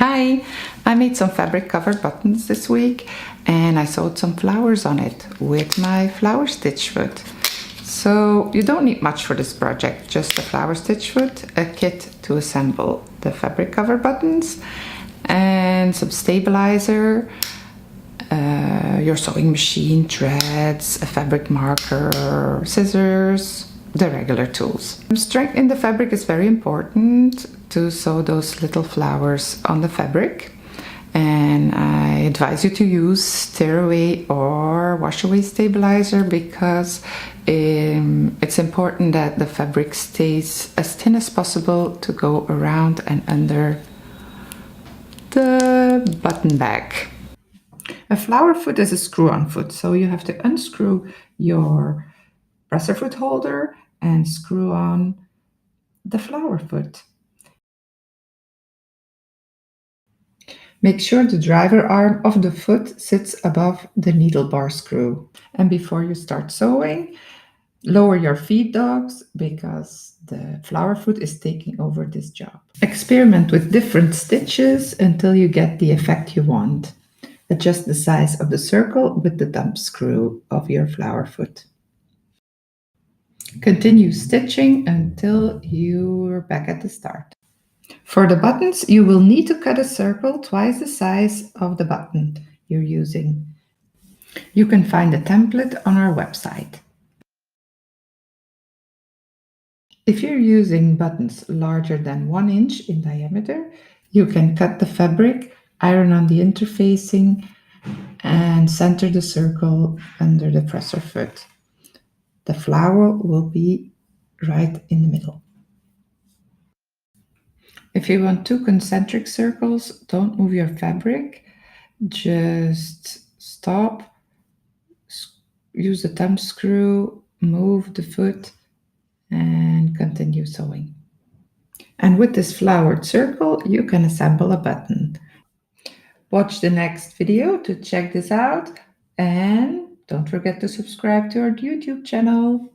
Hi, I made some fabric covered buttons this week and I sewed some flowers on it with my flower stitch foot. So you don't need much for this project, just a flower stitch foot, a kit to assemble the fabric covered buttons, and some stabilizer, your sewing machine, threads, a fabric marker, scissors, the regular tools. Strengthening the fabric is very important to sew those little flowers on the fabric, and I advise you to use tear away or wash away stabilizer because it's important that the fabric stays as thin as possible to go around and under the button back. A flower foot is a screw-on foot, so you have to unscrew your presser foot holder and screw on the flower foot. Make sure the driver arm of the foot sits above the needle bar screw. And before you start sewing, lower your feed dogs because the flower foot is taking over this job. Experiment with different stitches until you get the effect you want. Adjust the size of the circle with the thumb screw of your flower foot. Continue stitching until you're back at the start. For the buttons, you will need to cut a circle twice the size of the button you're using. You can find a template on our website. If you're using buttons larger than 1 inch in diameter, you can cut the fabric, iron on the interfacing, and center the circle under the presser foot. The flower will be right in the middle. If you want 2 concentric circles, don't move your fabric. Just stop, use the thumb screw, move the foot, and continue sewing. And with this flowered circle, you can assemble a button. Watch the next video to check this out, and don't forget to subscribe to our YouTube channel.